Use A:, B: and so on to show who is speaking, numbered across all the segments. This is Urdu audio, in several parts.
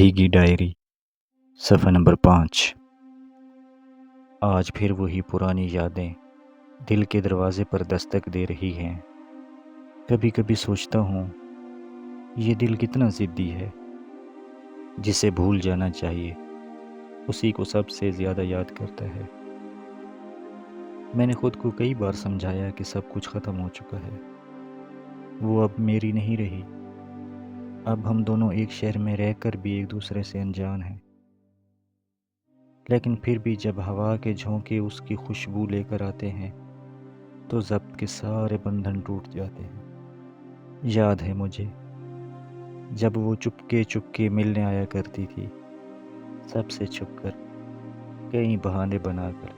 A: بھیگی ڈائری صفحہ نمبر 5۔ آج پھر وہی پرانی یادیں دل کے دروازے پر دستک دے رہی ہیں۔ کبھی کبھی سوچتا ہوں یہ دل کتنا ضدی ہے، جسے بھول جانا چاہیے اسی کو سب سے زیادہ یاد کرتا ہے۔ میں نے خود کو کئی بار سمجھایا کہ سب کچھ ختم ہو چکا ہے، وہ اب میری نہیں رہی۔ اب ہم دونوں ایک شہر میں رہ کر بھی ایک دوسرے سے انجان ہیں، لیکن پھر بھی جب ہوا کے جھونکے اس کی خوشبو لے کر آتے ہیں تو ضبط کے سارے بندھن ٹوٹ جاتے ہیں۔ یاد ہے مجھے جب وہ چپکے ملنے آیا کرتی تھی، سب سے چھپ کر، کئی بہانے بنا کر۔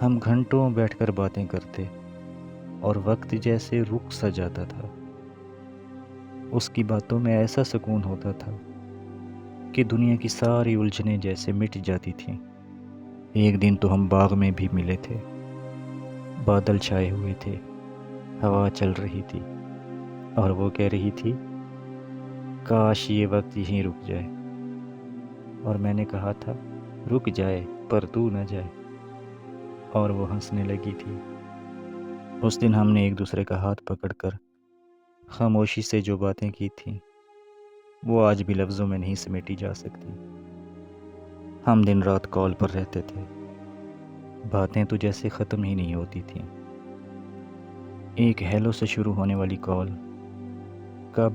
A: ہم گھنٹوں بیٹھ کر باتیں کرتے اور وقت جیسے رک سا جاتا تھا۔ اس کی باتوں میں ایسا سکون ہوتا تھا کہ دنیا کی ساری الجھنیں جیسے مٹ جاتی تھیں۔ ایک دن تو ہم باغ میں بھی ملے تھے، بادل چھائے ہوئے تھے، ہوا چل رہی تھی اور وہ کہہ رہی تھی کاش یہ وقت یہیں رک جائے، اور میں نے کہا تھا رک جائے پر تو نہ جائے، اور وہ ہنسنے لگی تھی۔ اس دن ہم نے ایک دوسرے کا ہاتھ پکڑ کر خاموشی سے جو باتیں کی تھیں وہ آج بھی لفظوں میں نہیں سمیٹی جا سکتی۔ ہم دن رات کال پر رہتے تھے، باتیں تو جیسے ختم ہی نہیں ہوتی تھیں۔ ایک ہیلو سے شروع ہونے والی کال کب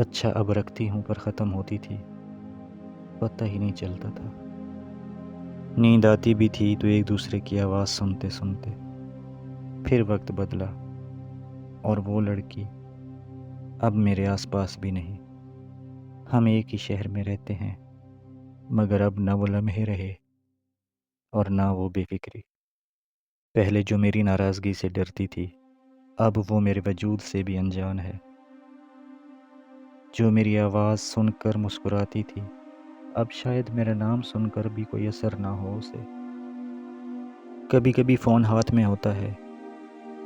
A: اچھا اب رکھتی ہوں پر ختم ہوتی تھی، پتہ ہی نہیں چلتا تھا۔ نیند آتی بھی تھی تو ایک دوسرے کی آواز سنتے سنتے۔ پھر وقت بدلا اور وہ لڑکی اب میرے آس پاس بھی نہیں۔ ہم ایک ہی شہر میں رہتے ہیں، مگر اب نہ وہ لمحے رہے اور نہ وہ بے فکری۔ پہلے جو میری ناراضگی سے ڈرتی تھی، اب وہ میرے وجود سے بھی انجان ہے۔ جو میری آواز سن کر مسکراتی تھی، اب شاید میرا نام سن کر بھی کوئی اثر نہ ہو اسے۔ کبھی کبھی فون ہاتھ میں ہوتا ہے،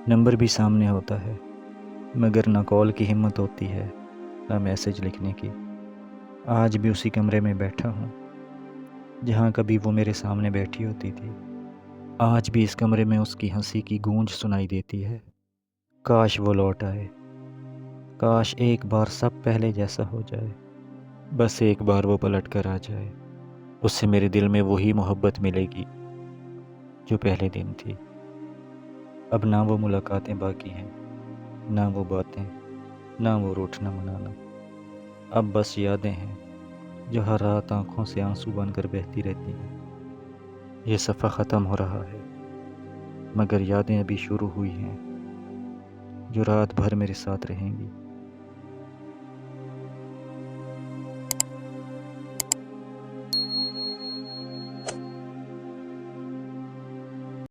A: نمبر بھی سامنے ہوتا ہے، مگر نہ کال کی ہمت ہوتی ہے نہ میسج لکھنے کی۔ آج بھی اسی کمرے میں بیٹھا ہوں جہاں کبھی وہ میرے سامنے بیٹھی ہوتی تھی۔ آج بھی اس کمرے میں اس کی ہنسی کی گونج سنائی دیتی ہے۔ کاش وہ لوٹ آئے، کاش ایک بار سب پہلے جیسا ہو جائے، بس ایک بار وہ پلٹ کر آ جائے۔ اس سے میرے دل میں وہی محبت ملے گی جو پہلے دن تھی۔ اب نہ وہ ملاقاتیں باقی ہیں، نہ وہ باتیں، نہ وہ روٹھنا منانا۔ اب بس یادیں ہیں جو ہر رات آنکھوں سے آنسو بن کر بہتی رہتی ہیں۔ یہ صفحہ ختم ہو رہا ہے، مگر یادیں ابھی شروع ہوئی ہیں جو رات بھر میرے ساتھ رہیں گی۔